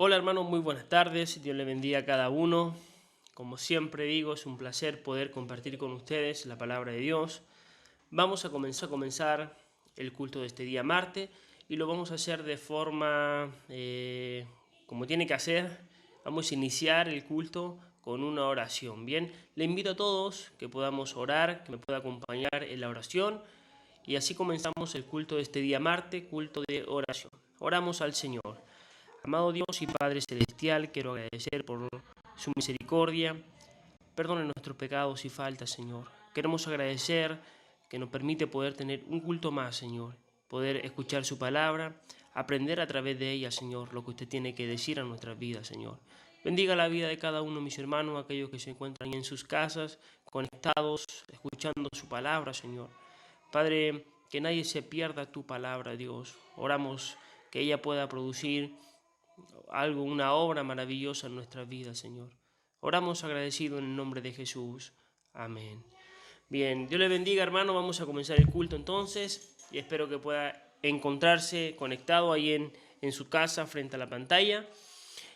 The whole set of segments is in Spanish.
Hola hermanos, muy buenas tardes, Dios le bendiga a cada uno. Como siempre digo, es un placer poder compartir con ustedes la palabra de Dios. Vamos a comenzar el culto de este día martes y lo vamos a hacer de forma como tiene que hacer. Vamos a iniciar el culto con una oración. Bien, le invito a todos que podamos orar, que me pueda acompañar en la oración y así comenzamos el culto de este día martes, culto de oración. Oramos al Señor. Amado Dios y Padre Celestial, quiero agradecer por su misericordia. Perdone nuestros pecados y faltas, Señor. Queremos agradecer que nos permite poder tener un culto más, Señor. Poder escuchar su palabra, aprender a través de ella, Señor, lo que usted tiene que decir a nuestras vidas, Señor. Bendiga la vida de cada uno de mis hermanos, aquellos que se encuentran en sus casas, conectados, escuchando su palabra, Señor. Padre, que nadie se pierda tu palabra, Dios. Oramos que ella pueda producir una obra maravillosa en nuestra vida, Señor. Oramos agradecido en el nombre de Jesús. Amén. Bien, Dios le bendiga, hermano. Vamos a comenzar el culto entonces y espero que pueda encontrarse conectado ahí en su casa frente a la pantalla.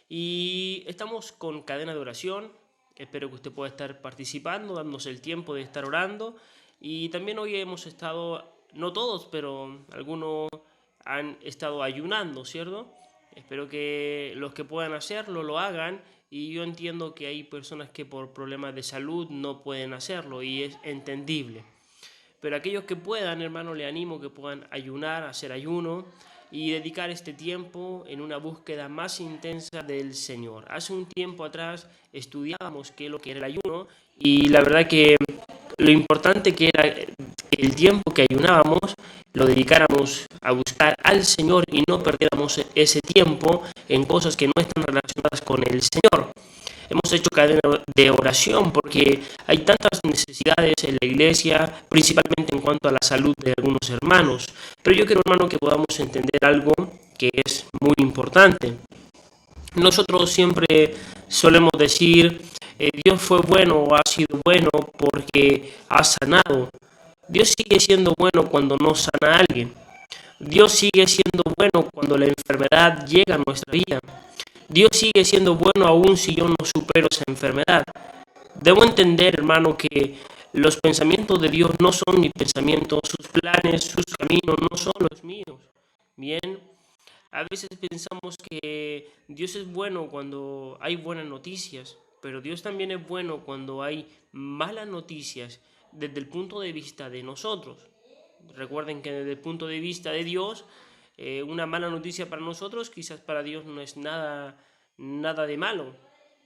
Y estamos con cadena de oración. Espero que usted pueda estar participando, dándose el tiempo de estar orando. Y también hoy hemos estado, no todos, pero algunos han estado ayunando, ¿cierto? Espero que los que puedan hacerlo lo hagan. Y yo entiendo que hay personas que por problemas de salud no pueden hacerlo y es entendible. Pero aquellos que puedan, hermano, le animo que puedan ayunar, hacer ayuno y dedicar este tiempo en una búsqueda más intensa del Señor. Hace un tiempo atrás estudiábamos qué es lo que era el ayuno y la verdad que lo importante que era que el tiempo que ayunábamos lo dedicáramos a buscar al Señor y no perdiéramos ese tiempo en cosas que no están relacionadas con el Señor. Hemos hecho cadena de oración porque hay tantas necesidades en la iglesia, principalmente en cuanto a la salud de algunos hermanos. Pero yo quiero, hermano, que podamos entender algo que es muy importante. Nosotros siempre solemos decir, Dios fue bueno o ha sido bueno porque ha sanado. Dios sigue siendo bueno cuando no sana a alguien. Dios sigue siendo bueno cuando la enfermedad llega a nuestra vida. Dios sigue siendo bueno aún si yo no supero esa enfermedad. Debo entender, hermano, que los pensamientos de Dios no son mis pensamientos, sus planes, sus caminos no son los míos. Bien, a veces pensamos que Dios es bueno cuando hay buenas noticias, pero Dios también es bueno cuando hay malas noticias desde el punto de vista de nosotros. Recuerden que desde el punto de vista de Dios, una mala noticia para nosotros quizás para Dios no es nada de malo,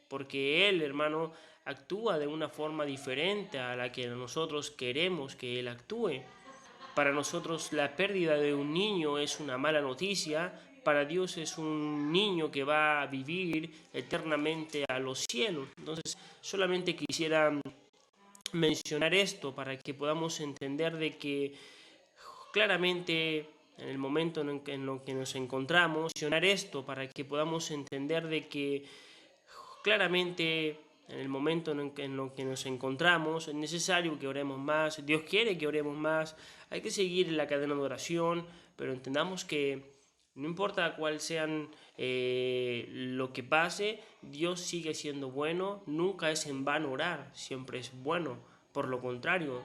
porque Él, hermano, actúa de una forma diferente a la que nosotros queremos que Él actúe. Para nosotros la pérdida de un niño es una mala noticia, para Dios es un niño que va a vivir eternamente a los cielos. Entonces, solamente quisiera mencionar esto para que podamos entender de que claramente en el momento en lo que nos encontramos, mencionar esto para que podamos entender de que claramente en el momento en lo que nos encontramos es necesario que oremos más, Dios quiere que oremos más, hay que seguir la cadena de oración, pero entendamos que no importa cuál sean lo que pase, Dios sigue siendo bueno, nunca es en vano orar, siempre es bueno, por lo contrario,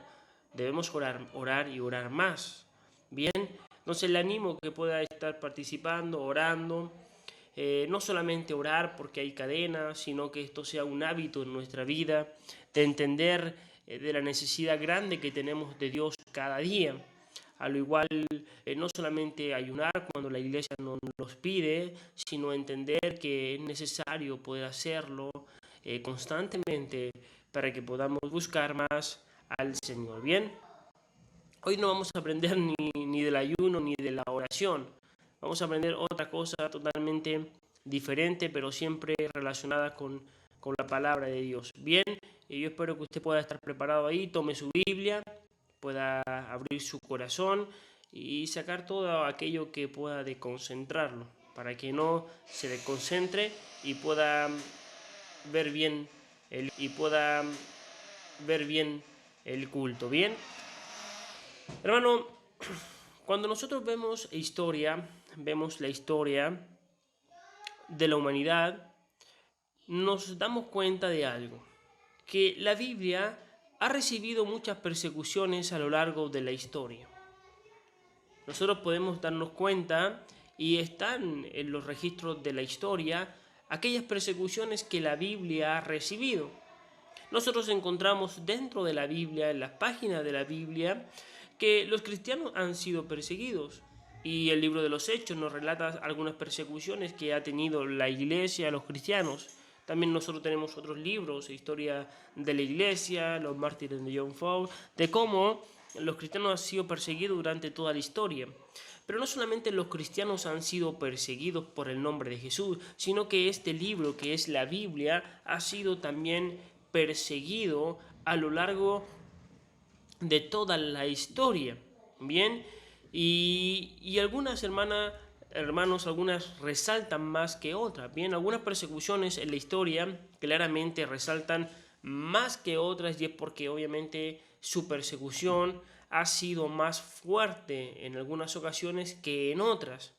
debemos orar y orar más. Bien, entonces le animo que pueda estar participando, orando, no solamente orar porque hay cadenas, sino que esto sea un hábito en nuestra vida, de entender de la necesidad grande que tenemos de Dios cada día. A lo igual, no solamente ayunar cuando la iglesia nos los pide, sino entender que es necesario poder hacerlo constantemente para que podamos buscar más al Señor. Bien, hoy no vamos a aprender ni del ayuno ni de la oración. Vamos a aprender otra cosa totalmente diferente, pero siempre relacionada con la palabra de Dios. Bien, y yo espero que usted pueda estar preparado ahí, tome su Biblia, pueda abrir su corazón y sacar todo aquello que pueda desconcentrarlo, para que no se desconcentre y pueda ver bien el culto. Bien, hermano, cuando nosotros vemos la historia de la humanidad, nos damos cuenta de algo, que la Biblia ha recibido muchas persecuciones a lo largo de la historia. Nosotros podemos darnos cuenta, y están en los registros de la historia, aquellas persecuciones que la Biblia ha recibido. Nosotros encontramos dentro de la Biblia, en las páginas de la Biblia, que los cristianos han sido perseguidos. Y el libro de los Hechos nos relata algunas persecuciones que ha tenido la iglesia, los cristianos. También nosotros tenemos otros libros, historia de la iglesia, los mártires de John Paul, de cómo los cristianos han sido perseguidos durante toda la historia. Pero no solamente los cristianos han sido perseguidos por el nombre de Jesús, sino que este libro, que es la Biblia, ha sido también perseguido a lo largo de toda la historia. Bien, y algunas hermanos, algunas resaltan más que otras. Bien, algunas persecuciones en la historia claramente resaltan más que otras, y es porque obviamente su persecución ha sido más fuerte en algunas ocasiones que en otras.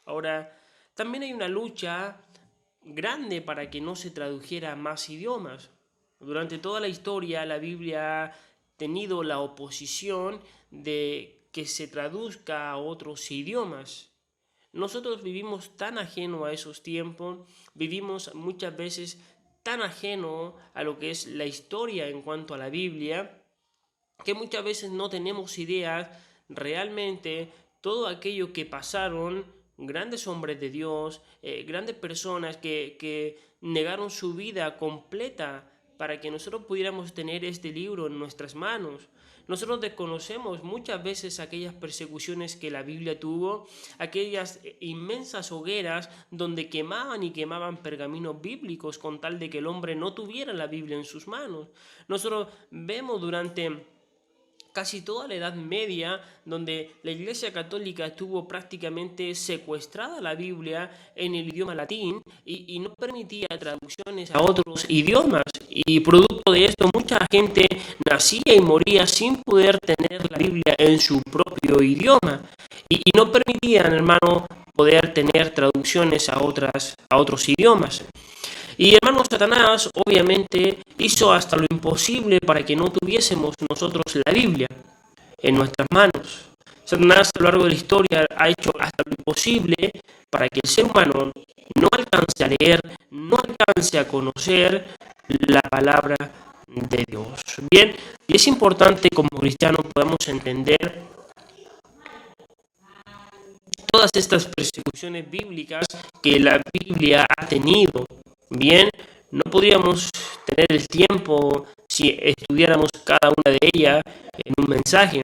Ahora, también hay una lucha grande para que no se tradujera a más idiomas. Durante toda la historia la Biblia ha tenido la oposición de que se traduzca a otros idiomas. Nosotros vivimos tan ajeno a esos tiempos, vivimos muchas veces tan ajeno a lo que es la historia en cuanto a la Biblia, que muchas veces no tenemos ideas realmente todo aquello que pasaron grandes hombres de Dios, grandes personas que negaron su vida completa para que nosotros pudiéramos tener este libro en nuestras manos. Nosotros desconocemos muchas veces aquellas persecuciones que la Biblia tuvo, aquellas inmensas hogueras donde quemaban y quemaban pergaminos bíblicos con tal de que el hombre no tuviera la Biblia en sus manos. Nosotros vemos durante casi toda la Edad Media, donde la Iglesia Católica tuvo prácticamente secuestrada la Biblia en el idioma latín y no permitía traducciones a otros idiomas. Y producto de esto, mucha gente nacía y moría sin poder tener la Biblia en su propio idioma. Y no permitían, hermano, poder tener traducciones a otros idiomas. Y hermano, Satanás obviamente hizo hasta lo imposible para que no tuviésemos nosotros la Biblia en nuestras manos. Satanás a lo largo de la historia ha hecho hasta lo imposible para que el ser humano no alcance a leer, no alcance a conocer la palabra de Dios. Bien, y es importante como cristianos podamos entender todas estas persecuciones bíblicas que la Biblia ha tenido. Bien, no podríamos tener el tiempo si estudiáramos cada una de ellas en un mensaje.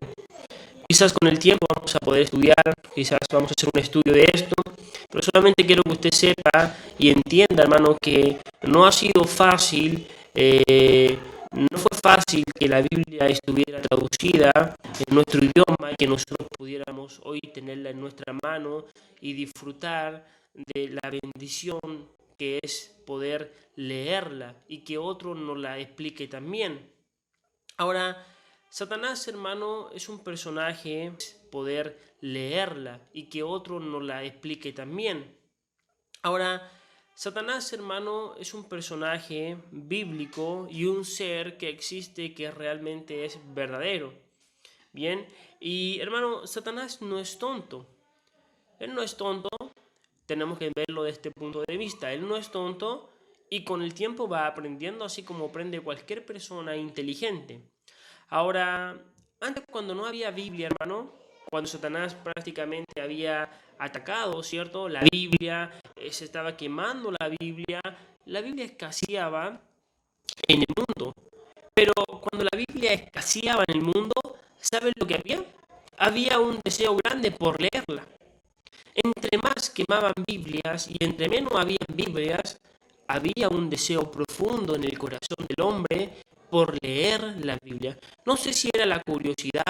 Quizás con el tiempo vamos a poder estudiar, quizás vamos a hacer un estudio de esto, pero solamente quiero que usted sepa y entienda, hermano, que no ha sido fácil, no fue fácil que la Biblia estuviera traducida en nuestro idioma y que nosotros pudiéramos hoy tenerla en nuestra mano y disfrutar de la bendición que es poder leerla y que otro nos la explique también. Ahora, Satanás, hermano, es un personaje, poder leerla y que otro nos la explique también. Ahora, Satanás, hermano, es un personaje bíblico y un ser que existe que realmente es verdadero. Bien, y hermano, Satanás no es tonto. Él no es tonto, tenemos que verlo de este punto de vista. Él no es tonto y con el tiempo va aprendiendo así como aprende cualquier persona inteligente. Ahora, antes cuando no había Biblia, hermano, cuando Satanás prácticamente había atacado, ¿cierto? La Biblia, se estaba quemando la Biblia escaseaba en el mundo. Pero cuando la Biblia escaseaba en el mundo, ¿saben lo que había? Había un deseo grande por leerla. Entre más quemaban Biblias y entre menos había Biblias, había un deseo profundo en el corazón del hombre por leer la Biblia. No sé si era la curiosidad,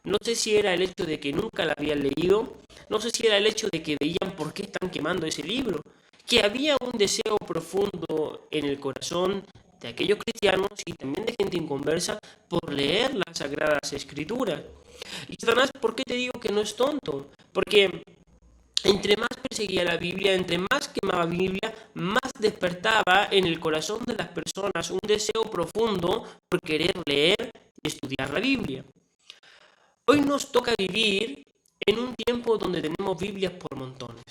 no sé si era el hecho de que nunca la habían leído, no sé si era el hecho de que veían por qué están quemando ese libro, que había un deseo profundo en el corazón de aquellos cristianos y también de gente inconversa por leer las Sagradas Escrituras. Y Satanás, ¿por qué te digo que no es tonto? Porque Entre más perseguía la Biblia, entre más quemaba Biblia, más despertaba en el corazón de las personas un deseo profundo por querer leer y estudiar la Biblia. Hoy nos toca vivir en un tiempo donde tenemos Biblias por montones.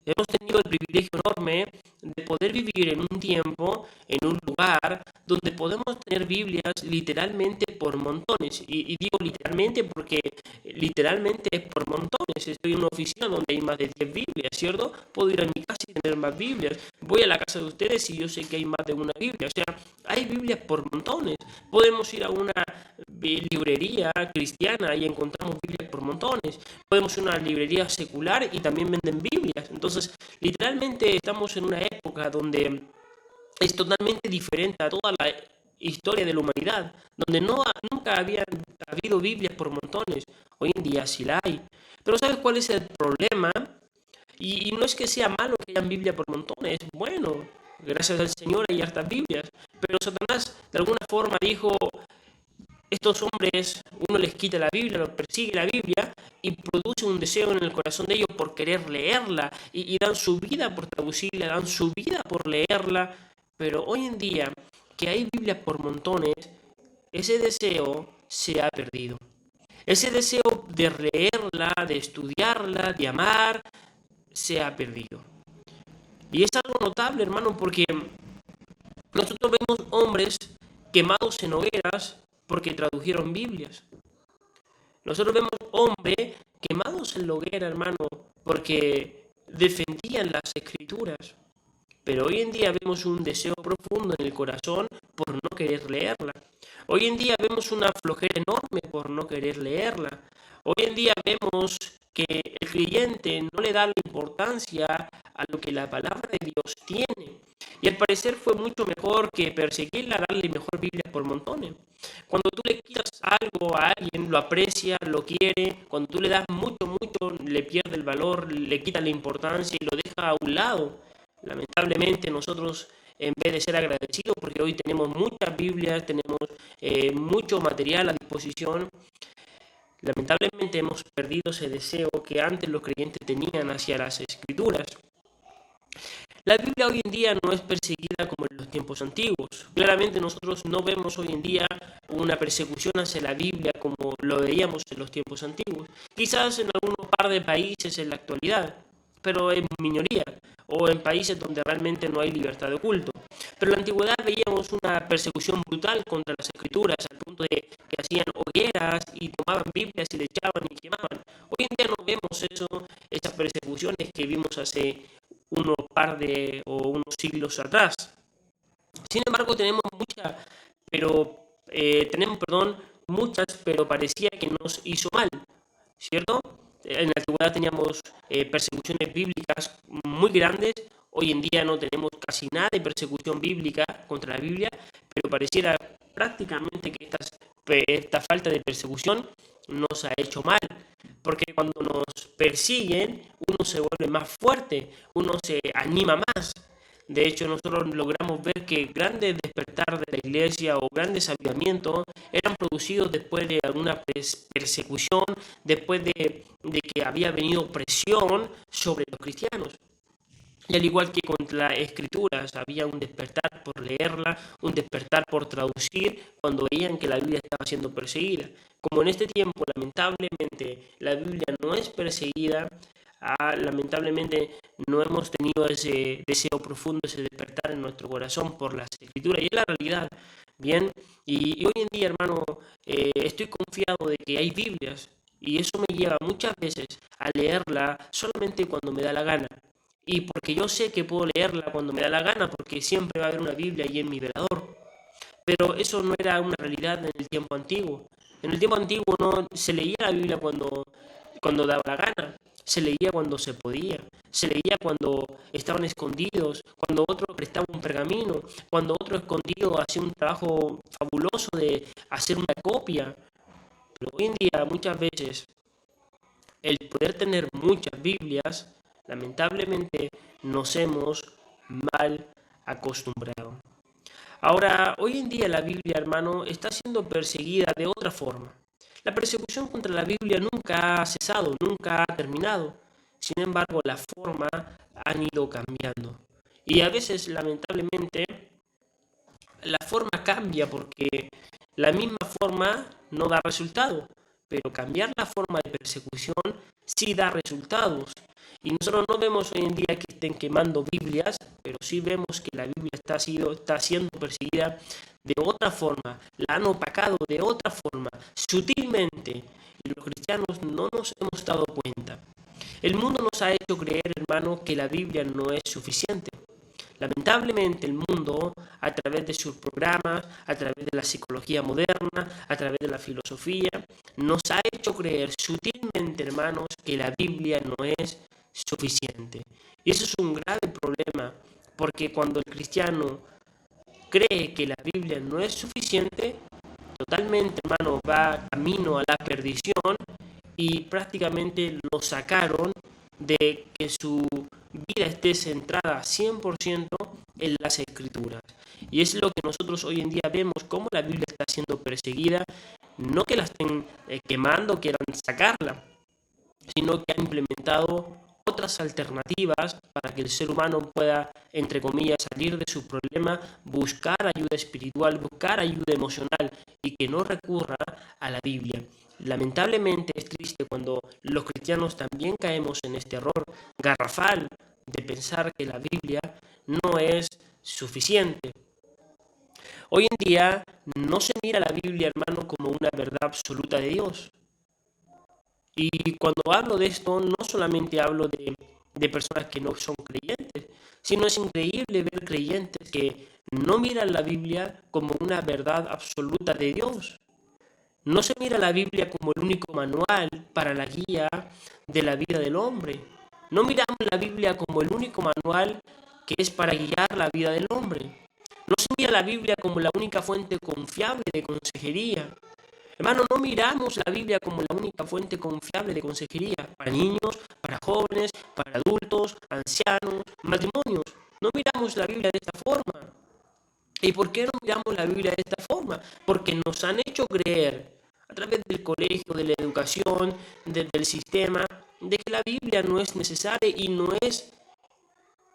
Hemos tenido el privilegio enorme de poder vivir en un tiempo, en un lugar, donde podemos tener Biblias literalmente por montones. Y digo literalmente porque literalmente es por montones. Estoy en una oficina donde hay más de 10 Biblias, ¿cierto? Puedo ir a mi casa y tener más Biblias. Voy a la casa de ustedes y yo sé que hay más de una Biblia. O sea, hay Biblias por montones. Podemos ir a una librería cristiana y encontramos Biblias por montones. Podemos ir a una librería secular y también venden Biblias. Entonces, literalmente estamos en una época donde es totalmente diferente a toda la historia de la humanidad, donde nunca había habido Biblias por montones. Hoy en día sí la hay. Pero ¿sabes cuál es el problema? Y no es que sea malo que hayan Biblia por montones, bueno, gracias al Señor hay hartas Biblias, pero Satanás de alguna forma dijo, estos hombres, uno les quita la Biblia, los persigue la Biblia y produce un deseo en el corazón de ellos por querer leerla y dan su vida por traducirla, dan su vida por leerla. Pero hoy en día, que hay Biblias por montones, ese deseo se ha perdido. Ese deseo de leerla, de estudiarla, de amar, se ha perdido. Y es algo notable, hermano, porque nosotros vemos hombres quemados en hogueras porque tradujeron Biblias. Nosotros vemos hombres quemados en la hoguera, hermano, porque defendían las escrituras. Pero hoy en día vemos un deseo profundo en el corazón por no querer leerla. Hoy en día vemos una flojera enorme por no querer leerla. Hoy en día vemos que el creyente no le da la importancia a lo que la palabra de Dios tiene. Y al parecer fue mucho mejor que perseguirla, darle mejor Biblia por montones. Cuando tú le quitas algo a alguien, lo aprecia, lo quiere. Cuando tú le das mucho, le pierde el valor, le quita la importancia y lo deja a un lado. Lamentablemente nosotros, en vez de ser agradecidos, porque hoy tenemos muchas Biblias, tenemos mucho material a disposición, lamentablemente hemos perdido ese deseo que antes los creyentes tenían hacia las escrituras. La Biblia hoy en día no es perseguida como en los tiempos antiguos. Claramente nosotros no vemos hoy en día una persecución hacia la Biblia como lo veíamos en los tiempos antiguos. Quizás en algunos par de países en la actualidad, pero en minoría, o en países donde realmente no hay libertad de culto. Pero en la antigüedad veíamos una persecución brutal contra las escrituras, al punto de que hacían hogueras y tomaban Biblias y le echaban y quemaban. Hoy en día no vemos eso, esas persecuciones que vimos hace unos par de o unos siglos atrás. Sin embargo, muchas, pero parecía que nos hizo mal, ¿cierto? En la antigüedad teníamos persecuciones bíblicas muy grandes. Hoy en día no tenemos casi nada de persecución bíblica contra la Biblia, pero pareciera prácticamente que esta falta de persecución nos ha hecho mal, porque cuando nos persiguen, uno se vuelve más fuerte, uno se anima más. De hecho, nosotros logramos ver que grandes despertar de la iglesia o grandes avivamientos eran producidos después de alguna persecución, después de que había venido presión sobre los cristianos. Y al igual que con las escrituras, había un despertar por leerla, un despertar por traducir cuando veían que la Biblia estaba siendo perseguida. Como en este tiempo, lamentablemente, la Biblia no es perseguida, lamentablemente no hemos tenido ese deseo profundo, ese despertar en nuestro corazón por las escrituras. Y es la realidad, ¿bien? Y hoy en día, hermano, estoy confiado de que hay Biblias. Y eso me lleva muchas veces a leerla solamente cuando me da la gana. Y porque yo sé que puedo leerla cuando me da la gana, porque siempre va a haber una Biblia ahí en mi velador. Pero eso no era una realidad en el tiempo antiguo. En el tiempo antiguo no se leía la Biblia cuando daba la gana. Se leía cuando se podía. Se leía cuando estaban escondidos, cuando otro prestaba un pergamino, cuando otro escondido hacía un trabajo fabuloso de hacer una copia. Pero hoy en día muchas veces el poder tener muchas Biblias, lamentablemente nos hemos mal acostumbrado. Ahora, hoy en día la Biblia, hermano, está siendo perseguida de otra forma. La persecución contra la Biblia nunca ha cesado, nunca ha terminado. Sin embargo, la forma han ido cambiando. Y a veces, lamentablemente, la forma cambia porque la misma forma no da resultado, pero cambiar la forma de persecución sí da resultados. Y nosotros no vemos hoy en día que estén quemando Biblias, pero sí vemos que la Biblia está siendo perseguida de otra forma, la han opacado de otra forma, sutilmente, y los cristianos no nos hemos dado cuenta. El mundo nos ha hecho creer, hermano, que la Biblia no es suficiente. Lamentablemente el mundo, a través de sus programas, a través de la psicología moderna, a través de la filosofía, nos ha hecho creer sutilmente, hermanos, que la Biblia no es suficiente. Y eso es un grave problema, porque cuando el cristiano cree que la Biblia no es suficiente, totalmente, hermano, va camino a la perdición y prácticamente lo sacaron de que su vida esté centrada 100% en las escrituras. Y es lo que nosotros hoy en día vemos, cómo la Biblia está siendo perseguida, no que la estén quemando, quieran sacarla, sino que ha implementado otras alternativas para que el ser humano pueda, entre comillas, salir de su problema, buscar ayuda espiritual, buscar ayuda emocional y que no recurra a la Biblia. Lamentablemente es triste cuando los cristianos también caemos en este error garrafal de pensar que la Biblia no es suficiente. Hoy en día no se mira la Biblia, hermano, como una verdad absoluta de Dios. Y cuando hablo de esto, no solamente hablo de personas que no son creyentes, sino es increíble ver creyentes que no miran la Biblia como una verdad absoluta de Dios. No se mira la Biblia como el único manual para la guía de la vida del hombre. No miramos la Biblia como el único manual que es para guiar la vida del hombre. No se mira la Biblia como la única fuente confiable de consejería. Hermano, no miramos la Biblia como la única fuente confiable de consejería para niños, para jóvenes, para adultos, ancianos, matrimonios. No miramos la Biblia de esta forma. ¿Y por qué no miramos la Biblia de esta forma? Porque nos han hecho creer a través del colegio, de la educación, del sistema, de que la Biblia no es necesaria y no es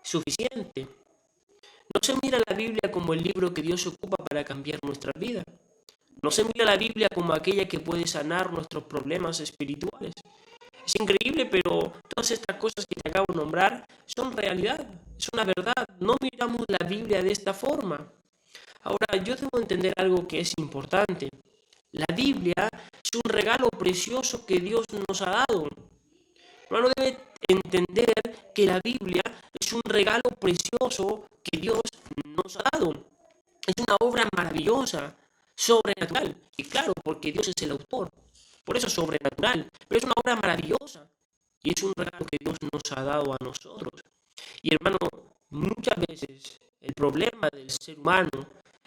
suficiente. No se mira la Biblia como el libro que Dios ocupa para cambiar nuestra vida. No se mira la Biblia como aquella que puede sanar nuestros problemas espirituales. Es increíble, pero todas estas cosas que te acabo de nombrar son realidad, es una verdad. No miramos la Biblia de esta forma. Ahora, yo debo entender algo que es importante. La Biblia es un regalo precioso que Dios nos ha dado. Hermano, debe entender que la Biblia es un regalo precioso que Dios nos ha dado. Es una obra maravillosa, sobrenatural. Y claro, porque Dios es el autor. Por eso es sobrenatural. Pero es una obra maravillosa. Y es un regalo que Dios nos ha dado a nosotros. Y hermano, muchas veces el problema del ser humano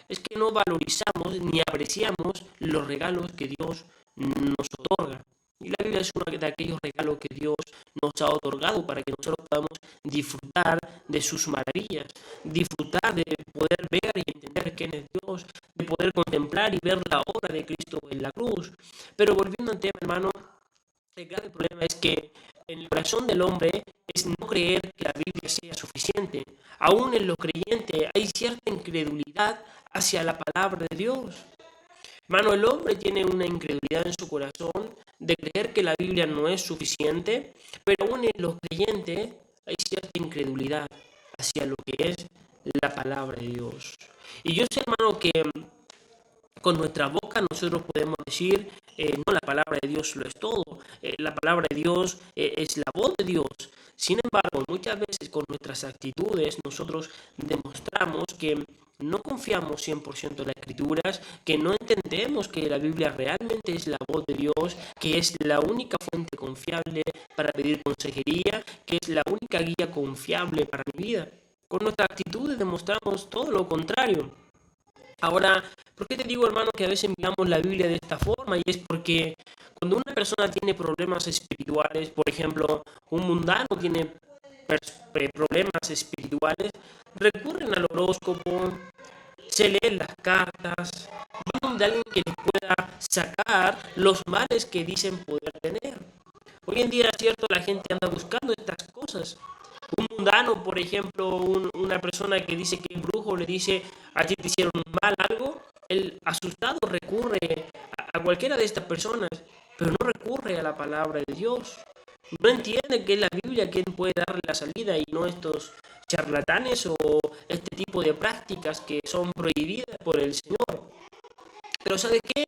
es que no valorizamos ni apreciamos los regalos que Dios nos otorga. Y la Biblia es uno de aquellos regalos que Dios nos ha otorgado para que nosotros podamos disfrutar de sus maravillas, disfrutar de poder ver y entender quién es Dios, de poder contemplar y ver la obra de Cristo en la cruz. Pero volviendo al tema, hermano, el grave problema es que en el corazón del hombre es no creer que la Biblia sea suficiente. Aún en los creyentes hay cierta incredulidad hacia la palabra de Dios. Hermano, el hombre tiene una incredulidad en su corazón de creer que la Biblia no es suficiente, pero aún en los creyentes hay cierta incredulidad hacia lo que es la palabra de Dios. Y yo sé, hermano, que con nuestra boca nosotros podemos decir, no, la palabra de Dios lo es todo, la palabra de Dios es la voz de Dios. Sin embargo, muchas veces con nuestras actitudes nosotros demostramos que no confiamos 100% en las escrituras, que no entendemos que la Biblia realmente es la voz de Dios, que es la única fuente confiable para pedir consejería, que es la única guía confiable para mi vida. Con nuestras actitudes demostramos todo lo contrario. Ahora, ¿por qué te digo, hermano, que a veces miramos la Biblia de esta forma? Y es porque cuando una persona tiene problemas espirituales, por ejemplo, un mundano tiene problemas espirituales, recurren al horóscopo, se leen las cartas, van de alguien que les pueda sacar los males que dicen poder tener. Hoy en día, cierto, la gente anda buscando estas cosas. Un mundano, por ejemplo, una persona que dice que es brujo, le dice, a ti te hicieron mal algo, el asustado recurre a cualquiera de estas personas, pero no recurre a la palabra de Dios. No entiende que es la Biblia quien puede darle la salida y no estos charlatanes o este tipo de prácticas que son prohibidas por el Señor. Pero ¿sabe qué?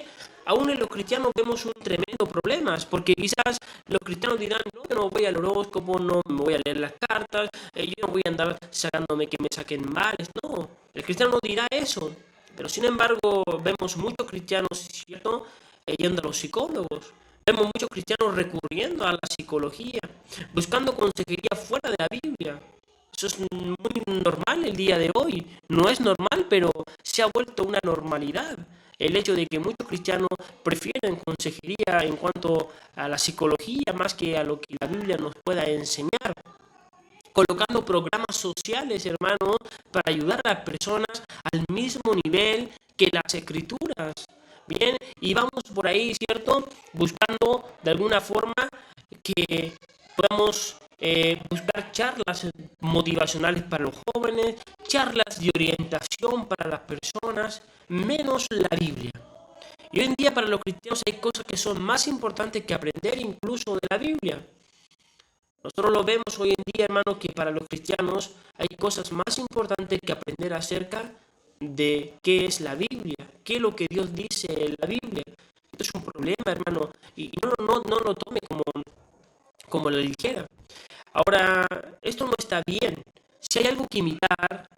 Aún en los cristianos vemos un tremendo problema, porque quizás los cristianos dirán, no, yo no voy al horóscopo, no me voy a leer las cartas, yo no voy a andar sacándome que me saquen males, no, el cristiano no dirá eso, pero sin embargo vemos muchos cristianos, ¿cierto?, yendo a los psicólogos, vemos muchos cristianos recurriendo a la psicología, buscando consejería fuera de la Biblia. Eso es muy normal el día de hoy, no es normal, pero se ha vuelto una normalidad el hecho de que muchos cristianos prefieren consejería en cuanto a la psicología más que a lo que la Biblia nos pueda enseñar, colocando programas sociales, hermanos, para ayudar a las personas al mismo nivel que las escrituras. Bien, y vamos por ahí, ¿cierto?, buscando de alguna forma que podamos buscar charlas motivacionales para los jóvenes, charlas de orientación para las personas, menos la Biblia. Y hoy en día para los cristianos hay cosas que son más importantes que aprender incluso de la Biblia. Nosotros lo vemos hoy en día, hermanos, que para los cristianos hay cosas más importantes que aprender acerca de qué es la Biblia, qué es lo que Dios dice en la Biblia. Esto es un problema, hermano, y no lo tome como la ligera. Ahora, esto no está bien. Si hay algo que imitar,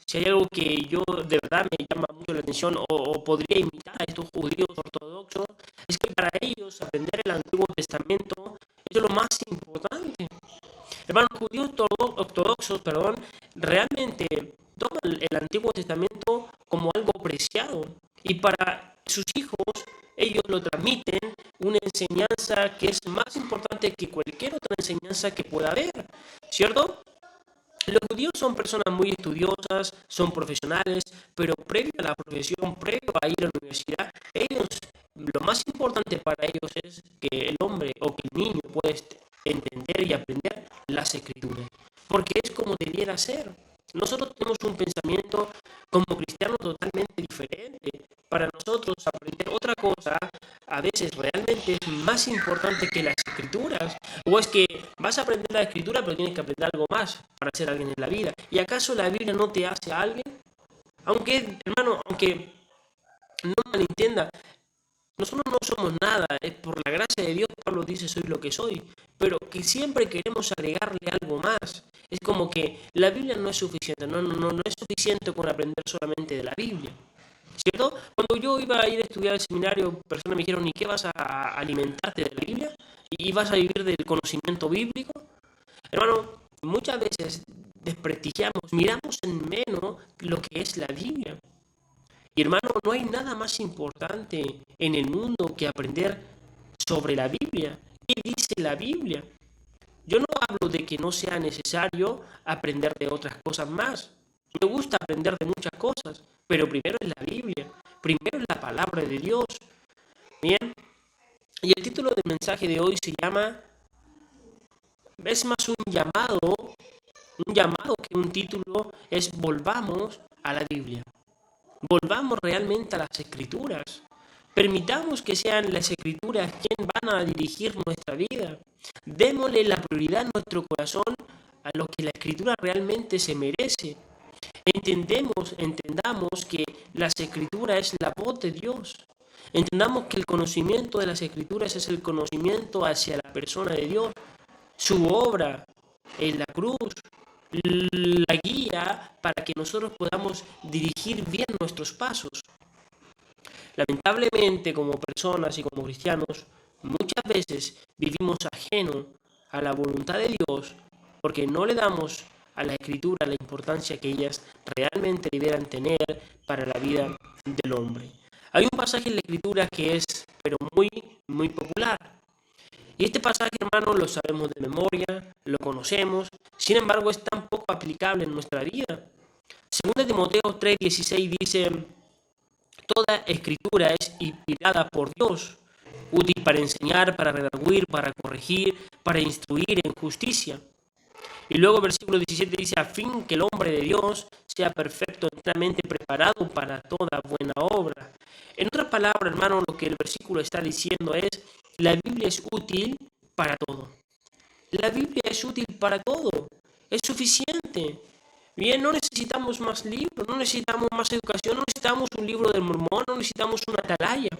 si hay algo que yo de verdad me llama mucho la atención o podría imitar a estos judíos ortodoxos, es que para ellos aprender el Antiguo Testamento es lo más importante. Hermanos, judíos ortodoxos, realmente toman el Antiguo Testamento como algo preciado y para sus hijos ellos lo transmiten una enseñanza que es más importante que cualquier otra enseñanza que pueda haber, ¿cierto? Los judíos son personas muy estudiosas, son profesionales, pero previo a la profesión, previo a ir a la universidad, ellos, lo más importante para ellos es que el hombre o que el niño pueda entender y aprender las escrituras, porque es como debiera ser. Nosotros tenemos un pensamiento como cristianos totalmente diferente. Para nosotros aprender otra cosa a veces realmente es más importante que las escrituras. O es que vas a aprender la escritura pero tienes que aprender algo más para ser alguien en la vida. ¿Y acaso la Biblia no te hace a alguien? Aunque, hermano, aunque no malentienda, nosotros no somos nada, es por la gracia de Dios, Pablo dice soy lo que soy, pero que siempre queremos agregarle algo más. Es como que la Biblia no es suficiente, no es suficiente con aprender solamente de la Biblia, ¿cierto? Cuando yo iba a ir a estudiar al seminario, personas me dijeron, ¿y qué vas a alimentarte de la Biblia? ¿Y vas a vivir del conocimiento bíblico? Hermano, muchas veces desprestigiamos, miramos en menos lo que es la Biblia. Y hermano, no hay nada más importante en el mundo que aprender sobre la Biblia. ¿Qué dice la Biblia? Yo no hablo de que no sea necesario aprender de otras cosas más. Me gusta aprender de muchas cosas, pero primero es la Biblia, primero es la palabra de Dios. Bien, y el título del mensaje de hoy se llama, es más un llamado que un título, es volvamos a la Biblia. Volvamos realmente a las escrituras. Permitamos que sean las escrituras quien van a dirigir nuestra vida. Démosle la prioridad en nuestro corazón a lo que la escritura realmente se merece. Entendamos que las escrituras es la voz de Dios. Entendamos que el conocimiento de las escrituras es el conocimiento hacia la persona de Dios, su obra en la cruz, la guía para que nosotros podamos dirigir bien nuestros pasos. Lamentablemente, como personas y como cristianos, muchas veces vivimos ajeno a la voluntad de Dios porque no le damos a la escritura la importancia que ellas realmente debieran tener para la vida del hombre. Hay un pasaje en la escritura que es, pero muy popular. Y este pasaje, hermano, lo sabemos de memoria, lo conocemos, sin embargo es tan poco aplicable en nuestra vida. Según Timoteo 3:16 dice, toda escritura es inspirada por Dios, útil para enseñar, para redarguir, para corregir, para instruir en justicia. Y luego versículo 17 dice, a fin que el hombre de Dios sea perfecto, enteramente preparado para toda buena obra. En otras palabras, hermano, lo que el versículo está diciendo es, la Biblia es útil para todo. La Biblia es útil para todo. Es suficiente. Bien, no necesitamos más libros, no necesitamos más educación, no necesitamos un libro del Mormón, no necesitamos una atalaya.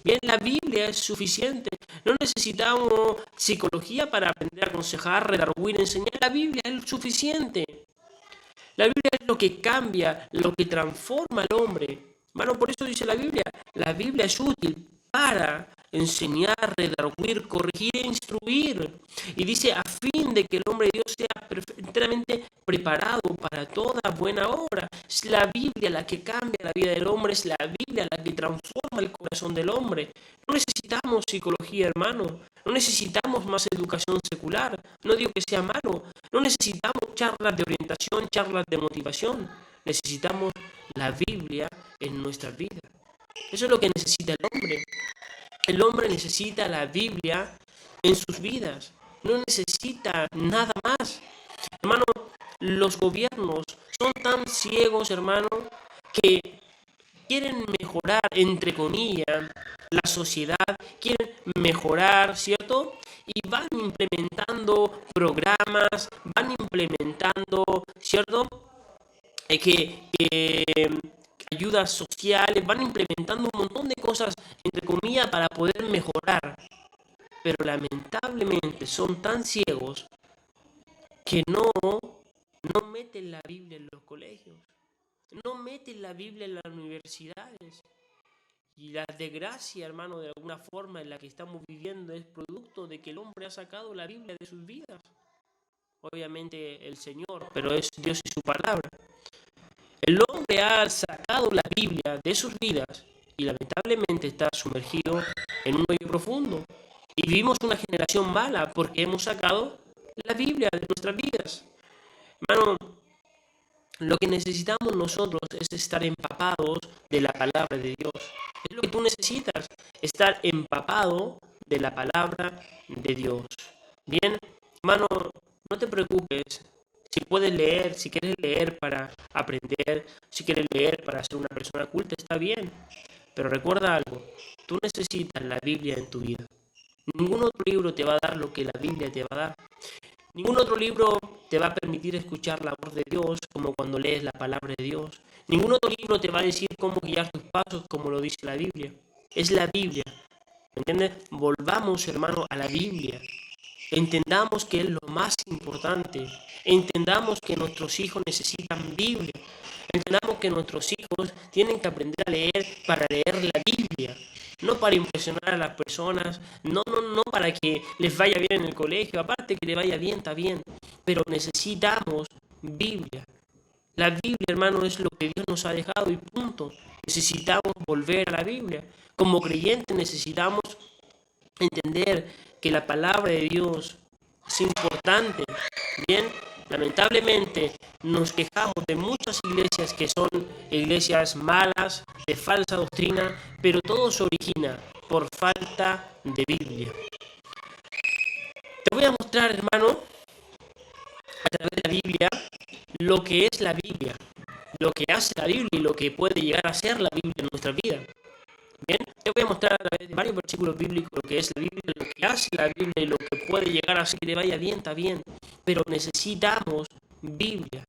Bien, la Biblia es suficiente. No necesitamos psicología para aprender a aconsejar, redarguir, enseñar. La Biblia es suficiente. La Biblia es lo que cambia, lo que transforma al hombre. Hermano, por eso dice la Biblia es útil para enseñar, redarguir, corregir e instruir. Y dice, a fin de que el hombre de Dios sea enteramente preparado para toda buena obra. Es la Biblia la que cambia la vida del hombre, es la Biblia la que transforma el corazón del hombre. No necesitamos psicología, hermano. No necesitamos más educación secular. No digo que sea malo. No necesitamos charlas de orientación, charlas de motivación. Necesitamos la Biblia en nuestra vida. Eso es lo que necesita el hombre. El hombre necesita la Biblia en sus vidas. No necesita nada más. Hermano, los gobiernos son tan ciegos, hermano, que quieren mejorar, entre comillas, la sociedad, quieren mejorar, ¿cierto? Y van implementando programas, van implementando, ¿cierto? Ayudas sociales, van implementando un montón de cosas, entre comillas, para poder mejorar. Pero lamentablemente son tan ciegos que no meten la Biblia en los colegios, no meten la Biblia en las universidades. Y la desgracia, hermano, de alguna forma en la que estamos viviendo es producto de que el hombre ha sacado la Biblia de sus vidas. Obviamente el Señor, pero es Dios y su palabra. El hombre ha sacado la Biblia de sus vidas y lamentablemente está sumergido en un hoyo profundo. Y vivimos una generación mala porque hemos sacado la Biblia de nuestras vidas. Hermano, lo que necesitamos nosotros es estar empapados de la palabra de Dios. Es lo que tú necesitas, estar empapado de la palabra de Dios. Bien, hermano, no te preocupes. Si puedes leer, si quieres leer para aprender, si quieres leer para ser una persona culta, está bien. Pero recuerda algo, tú necesitas la Biblia en tu vida. Ningún otro libro te va a dar lo que la Biblia te va a dar. Ningún otro libro te va a permitir escuchar la voz de Dios como cuando lees la palabra de Dios. Ningún otro libro te va a decir cómo guiar tus pasos como lo dice la Biblia. Es la Biblia. ¿Entiendes? Volvamos, hermano, a la Biblia. Entendamos que es lo más importante. Entendamos que nuestros hijos necesitan Biblia. Entendamos que nuestros hijos tienen que aprender a leer para leer la Biblia. No para impresionar a las personas, no para que les vaya bien en el colegio, aparte que les vaya bien, está bien, pero necesitamos Biblia. La Biblia, hermano, es lo que Dios nos ha dejado y punto. Necesitamos volver a la Biblia. Como creyentes necesitamos entender que la palabra de Dios es importante. Bien, lamentablemente nos quejamos de muchas iglesias que son iglesias malas, de falsa doctrina, pero todo se origina por falta de Biblia. Te voy a mostrar, hermano, a través de la Biblia, lo que es la Biblia, lo que hace la Biblia y lo que puede llegar a ser la Biblia en nuestra vida. Bien, te voy a mostrar a través de varios versículos bíblicos lo que es la Biblia, lo que hace la Biblia y lo que puede llegar a ser que le vaya bien, está bien. Pero necesitamos Biblia.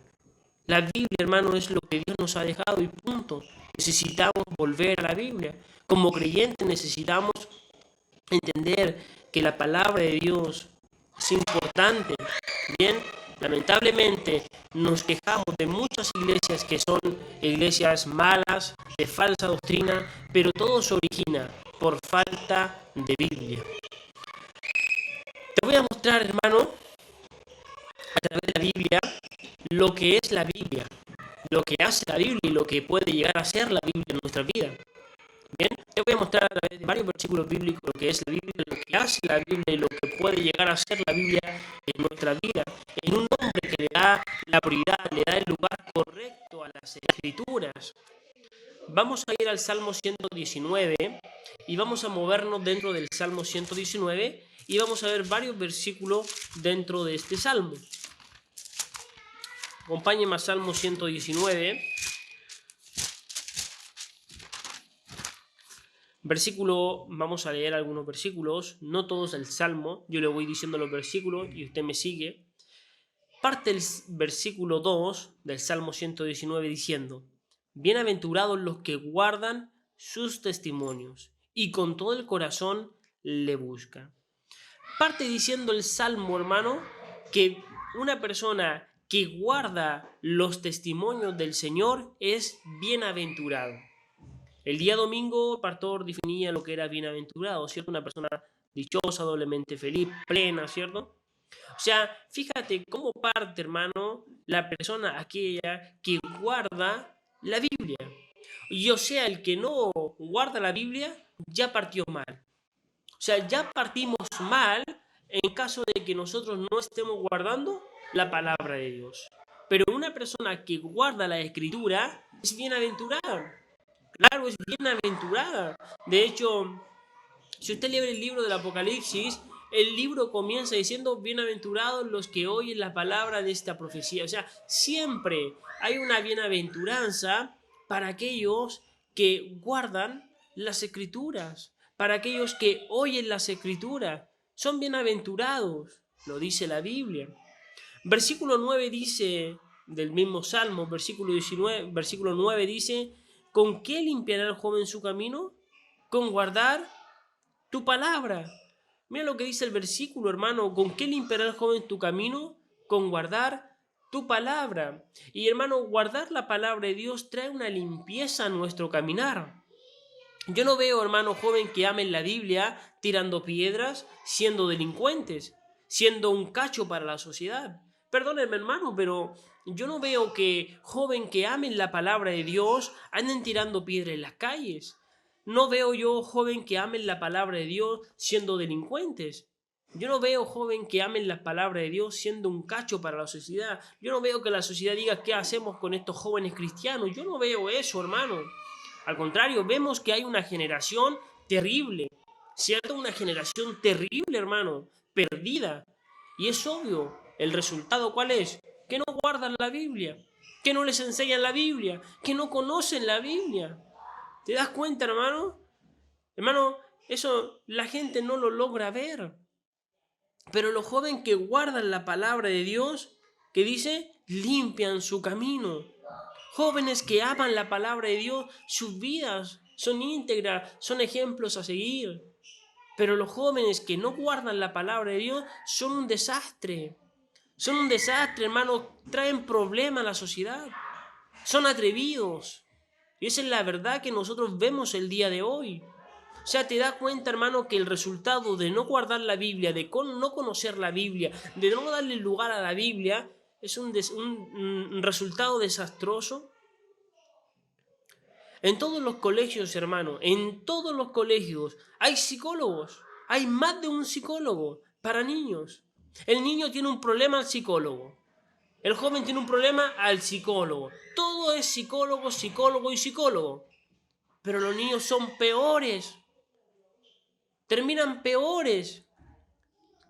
La Biblia, hermano, es lo que Dios nos ha dejado y punto. Necesitamos volver a la Biblia. Como creyentes necesitamos entender que la palabra de Dios es importante. Bien, lamentablemente nos quejamos de muchas iglesias que son iglesias malas, de falsa doctrina, pero todo se origina por falta de Biblia. Te voy a mostrar, hermano, a través de la Biblia, lo que es la Biblia, lo que hace la Biblia y lo que puede llegar a ser la Biblia en nuestra vida. Bien, te voy a mostrar a través de varios versículos bíblicos lo que es la Biblia, lo que hace la Biblia y lo que puede llegar a ser la Biblia en nuestra vida. En un hombre que le da la prioridad, le da el lugar correcto a las Escrituras. Vamos a ir al Salmo 119 y vamos a movernos dentro del Salmo 119 y vamos a ver varios versículos dentro de este Salmo. Acompáñenme a Salmo 119, vamos a leer algunos versículos, no todos del Salmo, yo le voy diciendo los versículos y usted me sigue. Parte el versículo 2 del Salmo 119 diciendo: bienaventurados los que guardan sus testimonios y con todo el corazón le buscan. Parte diciendo el Salmo, hermano, que una persona que guarda los testimonios del Señor es bienaventurado. El día domingo, el pastor definía lo que era bienaventurado, ¿cierto? Una persona dichosa, doblemente feliz, plena, ¿cierto? O sea, fíjate cómo parte, hermano, la persona aquella que guarda la Biblia. Y o sea, el que no guarda la Biblia ya partió mal. O sea, ya partimos mal en caso de que nosotros no estemos guardando la palabra de Dios. Pero una persona que guarda la Escritura es bienaventurada. Claro, es bienaventurada. De hecho, si usted lee el libro del Apocalipsis, el libro comienza diciendo: bienaventurados los que oyen la palabra de esta profecía. O sea, siempre hay una bienaventuranza para aquellos que guardan las Escrituras, para aquellos que oyen las Escrituras. Son bienaventurados, lo dice la Biblia. Versículo 9 dice, del mismo Salmo, versículo 9 dice: ¿con qué limpiará el joven su camino? Con guardar tu palabra. Mira lo que dice el versículo, hermano. ¿Con qué limpiará el joven tu camino? Con guardar tu palabra. Y, hermano, guardar la palabra de Dios trae una limpieza a nuestro caminar. Yo no veo, hermano joven, que amen la Biblia tirando piedras, siendo delincuentes, siendo un cacho para la sociedad. Perdónenme, hermano, pero yo no veo que joven que amen la palabra de Dios anden tirando piedras en las calles. No veo yo joven que amen la palabra de Dios siendo delincuentes. Yo no veo joven que amen la palabra de Dios siendo un cacho para la sociedad. Yo no veo que la sociedad diga: ¿qué hacemos con estos jóvenes cristianos? Yo no veo eso, hermano. Al contrario, vemos que hay una generación terrible, ¿cierto? Una generación terrible, hermano, perdida. Y es obvio, ¿el resultado cuál es? Que no guardan la Biblia, que no les enseñan la Biblia, que no conocen la Biblia. ¿Te das cuenta, hermano? Hermano, eso la gente no lo logra ver. Pero los jóvenes que guardan la palabra de Dios, que dice, limpian su camino. Jóvenes que aman la palabra de Dios, sus vidas son íntegras, son ejemplos a seguir. Pero los jóvenes que no guardan la palabra de Dios son un desastre. Son un desastre, hermano, traen problemas a la sociedad. Son atrevidos. Y esa es la verdad que nosotros vemos el día de hoy. O sea, te das cuenta, hermano, que el resultado de no guardar la Biblia, de no conocer la Biblia, de no darle lugar a la Biblia, es un resultado desastroso. En todos los colegios, hermano, en todos los colegios hay psicólogos. Hay más de un psicólogo para niños. El niño tiene un problema al psicólogo. El joven tiene un problema al psicólogo. Todo es psicólogo, psicólogo y psicólogo. Pero los niños son peores. Terminan peores.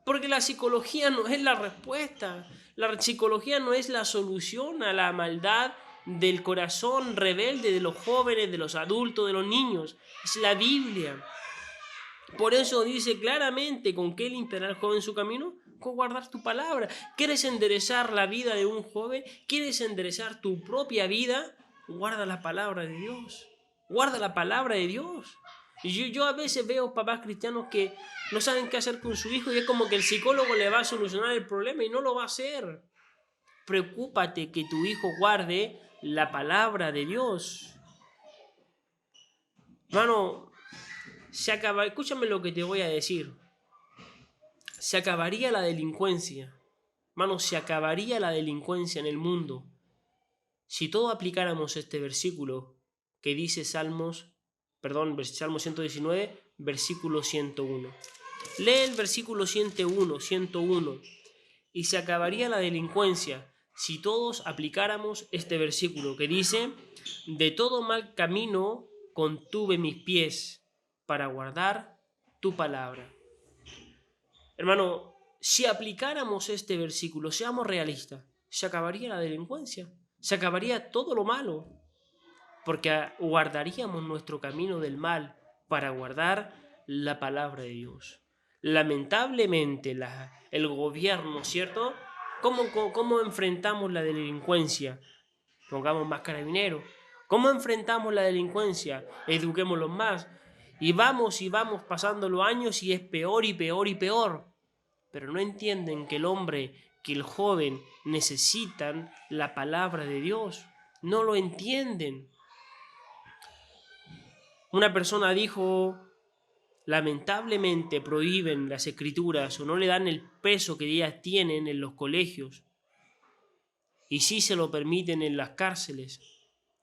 Porque la psicología no es la respuesta. La psicología no es la solución a la maldad del corazón rebelde de los jóvenes, de los adultos, de los niños. Es la Biblia. Por eso dice claramente: ¿con qué limpiará el joven su camino? Con guardar tu palabra. ¿Quieres enderezar la vida de un joven? ¿Quieres enderezar tu propia vida? Guarda la palabra de Dios. Guarda la palabra de Dios. Y yo a veces veo papás cristianos que no saben qué hacer con su hijo y es como que el psicólogo le va a solucionar el problema y no lo va a hacer. Preocúpate que tu hijo guarde la palabra de Dios. Hermano, escúchame lo que te voy a decir. Se acabaría la delincuencia. Hermano, se acabaría la delincuencia en el mundo si todos aplicáramos este versículo que dice Salmo 119, versículo 101. Lee el versículo 101. Y se acabaría la delincuencia si todos aplicáramos este versículo que dice: de todo mal camino contuve mis pies, para guardar tu palabra. Hermano, si aplicáramos este versículo, seamos realistas, se acabaría la delincuencia, se acabaría todo lo malo, porque guardaríamos nuestro camino del mal para guardar la palabra de Dios. Lamentablemente, el gobierno, ¿cierto? ¿Cómo enfrentamos la delincuencia? Pongamos más carabineros. ¿Cómo enfrentamos la delincuencia? Eduquémoslos más. Y vamos pasando los años y es peor y peor y peor. Pero no entienden que el hombre, que el joven necesitan la palabra de Dios. No lo entienden. Una persona dijo, lamentablemente prohíben las escrituras o no le dan el peso que ellas tienen en los colegios. Y sí se lo permiten en las cárceles.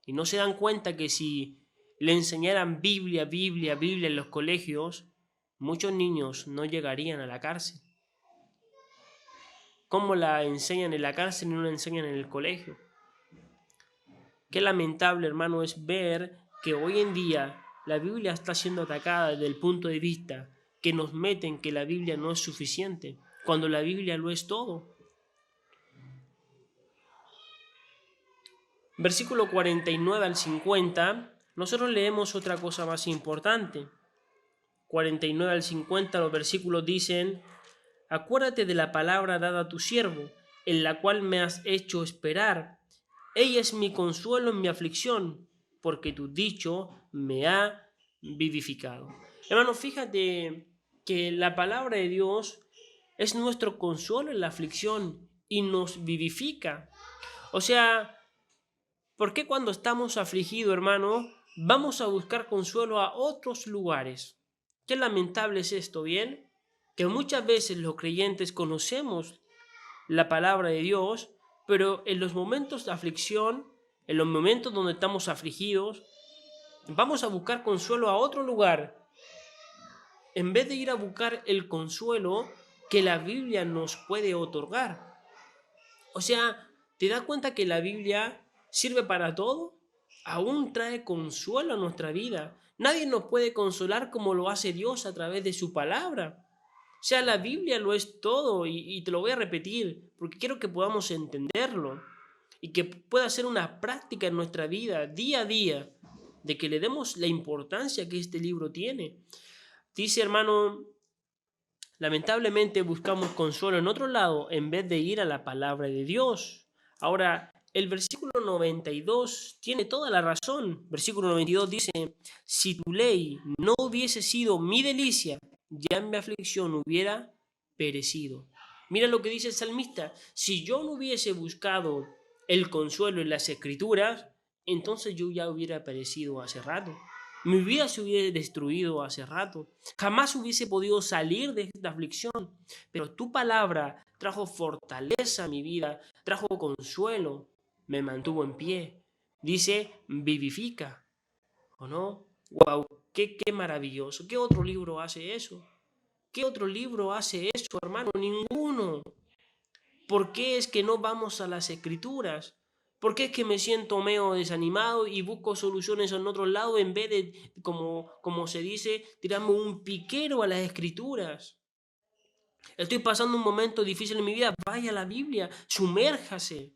Y no se dan cuenta que si le enseñaran Biblia en los colegios, muchos niños no llegarían a la cárcel. ¿Cómo la enseñan en la cárcel y no la enseñan en el colegio? Qué lamentable, hermano, es ver que hoy en día la Biblia está siendo atacada desde el punto de vista que nos meten que la Biblia no es suficiente, cuando la Biblia lo es todo. Versículo 49 al 50, nosotros leemos otra cosa más importante. 49 al 50 los versículos dicen: acuérdate de la palabra dada a tu siervo, en la cual me has hecho esperar. Ella es mi consuelo en mi aflicción, porque tu dicho me ha vivificado. Hermano, fíjate que la palabra de Dios es nuestro consuelo en la aflicción y nos vivifica. O sea, ¿por qué cuando estamos afligidos, hermano, vamos a buscar consuelo a otros lugares? Qué lamentable es esto, ¿bien? Que muchas veces los creyentes conocemos la palabra de Dios, pero en los momentos de aflicción, en los momentos donde estamos afligidos, vamos a buscar consuelo a otro lugar, en vez de ir a buscar el consuelo que la Biblia nos puede otorgar. O sea, ¿te das cuenta que la Biblia sirve para todo? Aún trae consuelo a nuestra vida. Nadie nos puede consolar como lo hace Dios a través de su palabra. O sea, la Biblia lo es todo y te lo voy a repetir porque quiero que podamos entenderlo y que pueda ser una práctica en nuestra vida día a día de que le demos la importancia que este libro tiene. Dice, hermano, lamentablemente buscamos consuelo en otro lado en vez de ir a la palabra de Dios. Ahora, el versículo 92 tiene toda la razón. Versículo 92 dice: si tu ley no hubiese sido mi delicia, ya en mi aflicción hubiera perecido. Mira lo que dice el salmista: si yo no hubiese buscado el consuelo en las escrituras, entonces yo ya hubiera perecido hace rato. Mi vida se hubiera destruido hace rato. Jamás hubiese podido salir de esta aflicción. Pero tu palabra trajo fortaleza a mi vida, trajo consuelo, me mantuvo en pie. Dice, vivifica. ¿O no? ¡Wow! ¡Qué maravilloso! ¿Qué otro libro hace eso? ¿Qué otro libro hace eso, hermano? Ninguno. ¿Por qué es que no vamos a las escrituras? ¿Por qué es que me siento medio desanimado y busco soluciones en otro lado en vez de, como se dice, tirarme un piquero a las escrituras? Estoy pasando un momento difícil en mi vida. Vaya a la Biblia, sumérjase.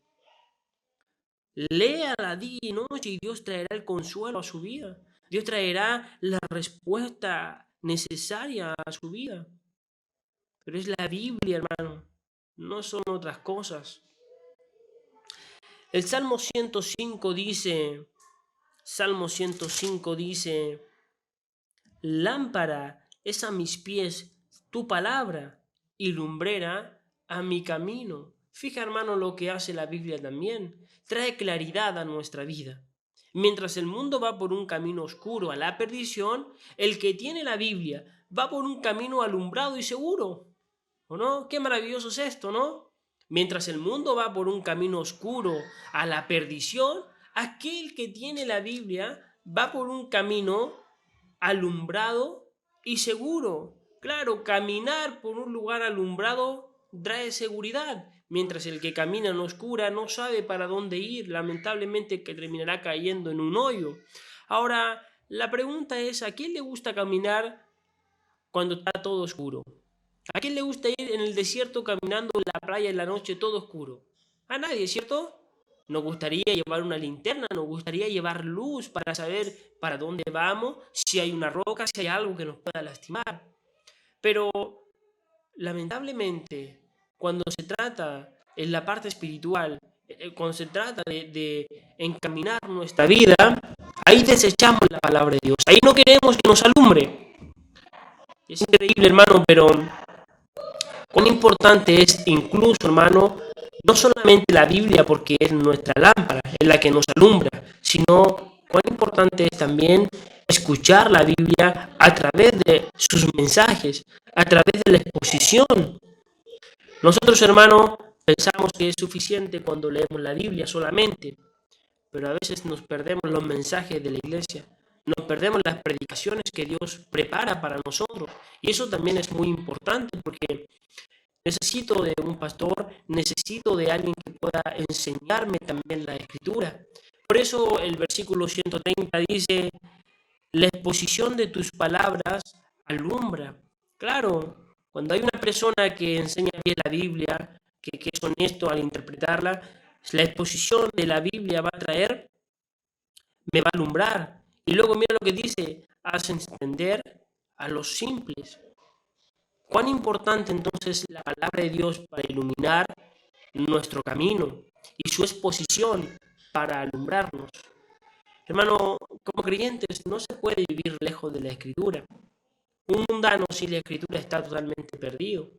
Léala día y noche y Dios traerá el consuelo a su vida. Dios traerá la respuesta necesaria a su vida. Pero es la Biblia, hermano. No son otras cosas. El Salmo 105 dice, lámpara es a mis pies tu palabra y lumbrera a mi camino. Fija, hermano, lo que hace la Biblia también. Trae claridad a nuestra vida. Mientras el mundo va por un camino oscuro a la perdición, el que tiene la Biblia va por un camino alumbrado y seguro. ¿O no? Qué maravilloso es esto, ¿no? Mientras el mundo va por un camino oscuro a la perdición, aquel que tiene la Biblia va por un camino alumbrado y seguro. Claro, caminar por un lugar alumbrado trae seguridad, mientras el que camina en oscura no sabe para dónde ir, lamentablemente que terminará cayendo en un hoyo. Ahora, La pregunta es, ¿a quién le gusta caminar cuando está todo oscuro? ¿A quién le gusta ir en el desierto caminando en la playa en la noche todo oscuro? A nadie, ¿cierto? Nos gustaría llevar una linterna, nos gustaría llevar luz para saber para dónde vamos, si hay una roca, si hay algo que nos pueda lastimar. Pero lamentablemente, cuando se trata en la parte espiritual, cuando se trata de encaminar nuestra vida, ahí desechamos la palabra de Dios. Ahí no queremos que nos alumbre. Es increíble, hermano, pero cuán importante es incluso, hermano, no solamente la Biblia porque es nuestra lámpara, es la que nos alumbra, sino cuán importante es también escuchar la Biblia a través de sus mensajes, a través de la exposición. Nosotros, hermano, pensamos que es suficiente cuando leemos la Biblia solamente, pero a veces nos perdemos los mensajes de la iglesia, nos perdemos las predicaciones que Dios prepara para nosotros. Y eso también es muy importante porque necesito de un pastor, necesito de alguien que pueda enseñarme también la escritura. Por eso el versículo 130 dice, la exposición de tus palabras alumbra. Claro, cuando hay una persona que enseña bien la Biblia, que es honesto al interpretarla, la exposición de la Biblia va a traer, me va a alumbrar. Y luego mira lo que dice, hace entender a los simples. ¿Cuán importante entonces la palabra de Dios para iluminar nuestro camino y su exposición para alumbrarnos? Hermano, como creyentes no se puede vivir lejos de la Escritura. Un mundano sin la Escritura está totalmente perdido.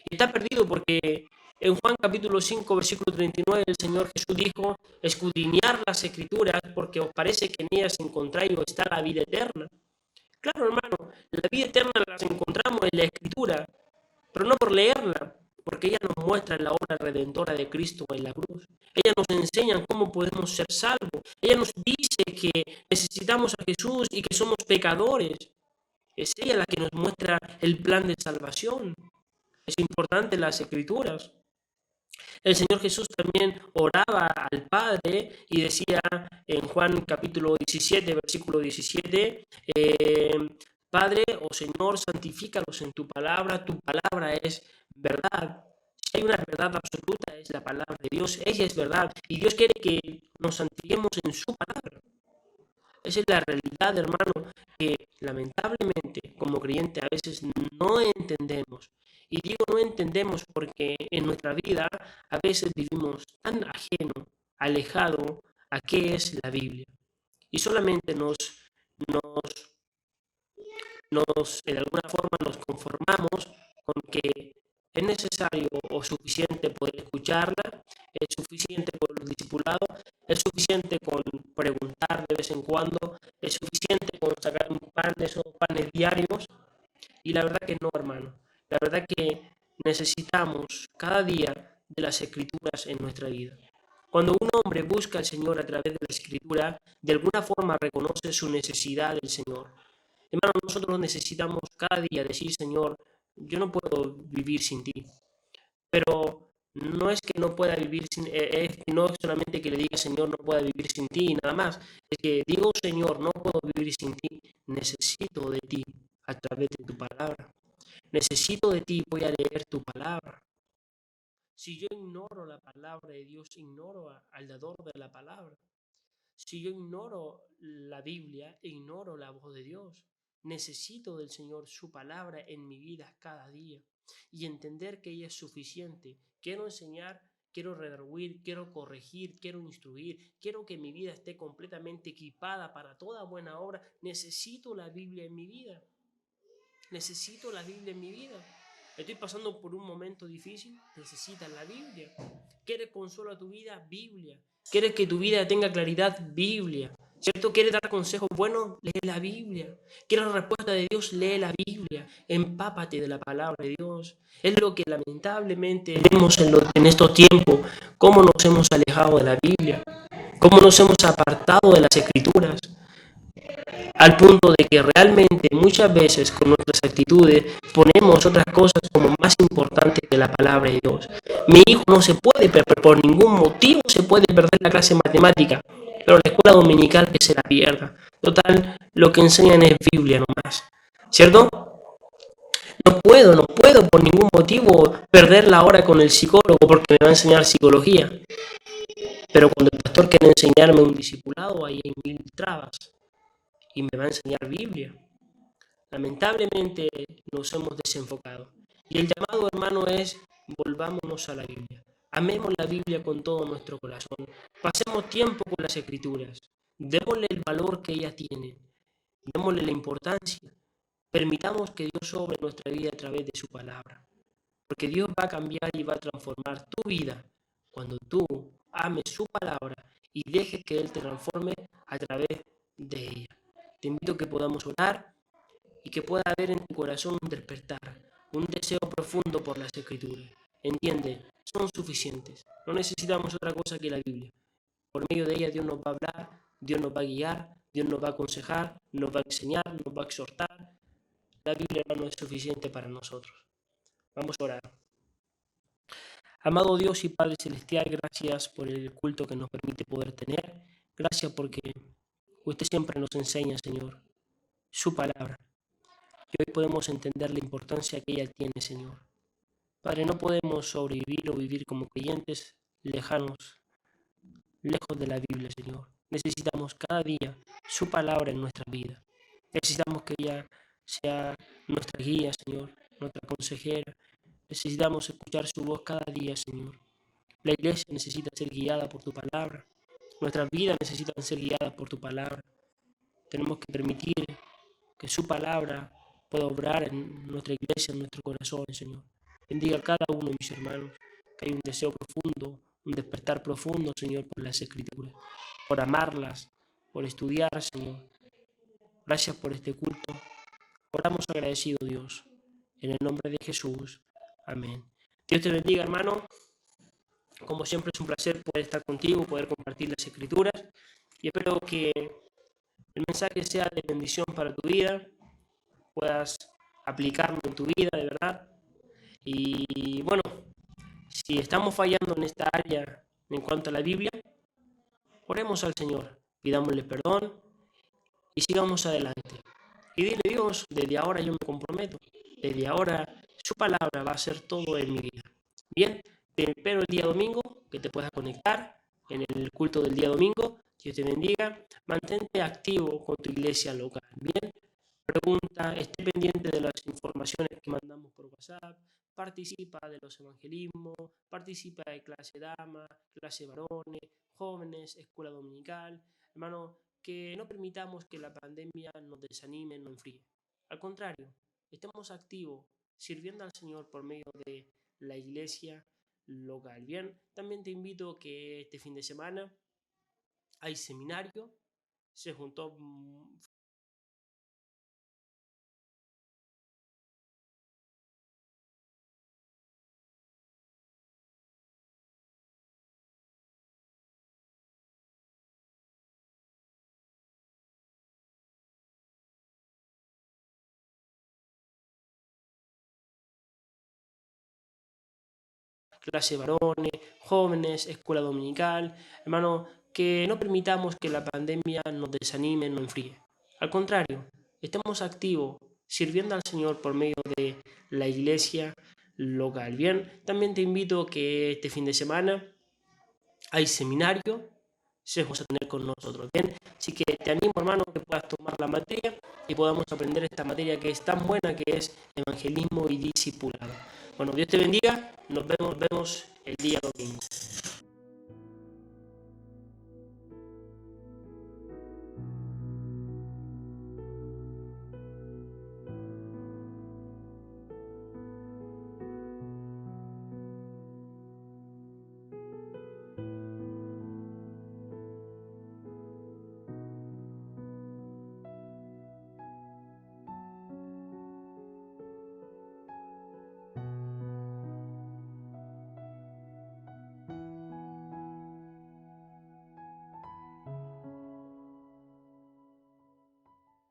Y está perdido porque en Juan capítulo 5, versículo 39, el Señor Jesús dijo, escudriñar las Escrituras porque os parece que en ellas encontráis o está la vida eterna. Claro, hermano, la vida eterna la encontramos en la Escritura, pero no por leerla, porque ella nos muestra la obra redentora de Cristo en la cruz. Ella nos enseña cómo podemos ser salvos. Ella nos dice que necesitamos a Jesús y que somos pecadores. Es ella la que nos muestra el plan de salvación. Es importante las Escrituras. El Señor Jesús también oraba al Padre y decía en Juan capítulo 17, versículo 17, Padre o Señor, santifícalos en tu palabra es verdad. Si hay una verdad absoluta, es la palabra de Dios, ella es verdad. Y Dios quiere que nos santifiquemos en su palabra. Esa es la realidad, hermano, que lamentablemente como creyente a veces no entendemos. Y digo no entendemos porque en nuestra vida a veces vivimos tan ajeno, alejado a qué es la Biblia. Y solamente de alguna forma nos conformamos con que es necesario o suficiente poder escucharla, es suficiente por los discipulados, es suficiente con preguntar de vez en cuando, es suficiente con sacar un pan de esos panes diarios. Y la verdad que no, hermano. La verdad que necesitamos cada día de las Escrituras en nuestra vida. Cuando un hombre busca al Señor a través de la Escritura, de alguna forma reconoce su necesidad del Señor. Hermano, nosotros necesitamos cada día decir, Señor, yo no puedo vivir sin ti. Pero no es que no pueda vivir sin, no es solamente que le diga, Señor, no pueda vivir sin ti, nada más. Es que digo, Señor, no puedo vivir sin ti. Necesito de ti a través de tu palabra. Necesito de ti, voy a leer tu palabra. Si yo ignoro la palabra de Dios, ignoro al dador de la palabra. Si yo ignoro la Biblia, ignoro la voz de Dios. Necesito del Señor su palabra en mi vida cada día y entender que ella es suficiente. Quiero enseñar, quiero redarguir, quiero corregir, quiero instruir, quiero que mi vida esté completamente equipada para toda buena obra. Necesito la Biblia en mi vida. Necesito la Biblia en mi vida. Estoy pasando por un momento difícil, necesitas la Biblia. ¿Quieres consuelo a tu vida? Biblia. ¿Quieres que tu vida tenga claridad? Biblia. ¿Cierto? ¿Quieres dar consejos buenos? Lee la Biblia. ¿Quieres la respuesta de Dios? Lee la Biblia. Empápate de la palabra de Dios. Es lo que lamentablemente vemos en estos tiempos, cómo nos hemos alejado de la Biblia, cómo nos hemos apartado de las Escrituras, al punto de que realmente muchas veces con nuestras actitudes ponemos otras cosas como más importantes que la palabra de Dios. Mi hijo no se puede perder, por ningún motivo se puede perder la clase de matemática, pero la escuela dominical que se la pierda. Total, lo que enseñan es Biblia nomás, ¿cierto? No puedo por ningún motivo perder la hora con el psicólogo porque me va a enseñar psicología. Pero cuando el pastor quiere enseñarme un discipulado, ahí hay mil trabas y me va a enseñar Biblia. Lamentablemente nos hemos desenfocado. Y el llamado, hermano, es volvámonos a la Biblia. Amemos la Biblia con todo nuestro corazón. Pasemos tiempo con las Escrituras. Démosle el valor que ellas tienen. Démosle la importancia. Permitamos que Dios sobre nuestra vida a través de su palabra. Porque Dios va a cambiar y va a transformar tu vida cuando tú ames su palabra y dejes que Él te transforme a través de ella. Te invito a que podamos orar y que pueda haber en tu corazón un despertar, un deseo profundo por las Escrituras. Entiende, son suficientes. No necesitamos otra cosa que la Biblia. Por medio de ella Dios nos va a hablar, Dios nos va a guiar, Dios nos va a aconsejar, nos va a enseñar, nos va a exhortar. La Biblia, hermano, es suficiente para nosotros. Vamos a orar. Amado Dios y Padre Celestial, gracias por el culto que nos permite poder tener. Gracias porque usted siempre nos enseña, Señor, su palabra. Y hoy podemos entender la importancia que ella tiene, Señor. Padre, no podemos sobrevivir o vivir como creyentes lejanos, lejos de la Biblia, Señor. Necesitamos cada día su palabra en nuestra vida. Necesitamos que ella sea nuestra guía, Señor, nuestra consejera. Necesitamos escuchar su voz cada día, Señor. La iglesia necesita ser guiada por tu palabra. Nuestras vidas necesitan ser guiadas por tu palabra. Tenemos que permitir que su palabra pueda obrar en nuestra iglesia, en nuestro corazón, Señor. Bendiga a cada uno de mis hermanos, que hay un deseo profundo, un despertar profundo, Señor, por las Escrituras, por amarlas, por estudiar, Señor. Gracias por este culto. Oramos agradecido, Dios, en el nombre de Jesús. Amén. Dios te bendiga, hermano. Como siempre es un placer poder estar contigo, poder compartir las Escrituras. Y espero que el mensaje sea de bendición para tu vida, puedas aplicarlo en tu vida, de verdad. Y bueno, si estamos fallando en esta área en cuanto a la Biblia, oremos al Señor, pidámosle perdón y sigamos adelante. Y dile, Dios, desde ahora yo me comprometo, desde ahora su palabra va a ser todo en mi vida. Bien, te espero el día domingo, que te puedas conectar en el culto del día domingo. Dios te bendiga. Mantente activo con tu iglesia local. Bien, pregunta, esté pendiente de las informaciones que mandamos por WhatsApp. Participa de los evangelismos, participa de clase dama, clase varones, jóvenes, escuela dominical. Hermano, que no permitamos que la pandemia nos desanime, nos enfríe. Al contrario, estemos activos sirviendo al Señor por medio de la iglesia local. Bien, también te invito que este fin de semana hay seminario, se juntó clase varones, jóvenes, escuela dominical. Hermano, que no permitamos que la pandemia nos desanime, nos enfríe. Al contrario, estemos activos sirviendo al Señor por medio de la iglesia local. Bien, también te invito que este fin de semana hay seminario, se vamos a tener con nosotros. Bien, así que te animo, hermano, que puedas tomar la materia y podamos aprender esta materia que es tan buena, que es evangelismo y discipulado. Bueno, Dios te bendiga, nos vemos el día domingo.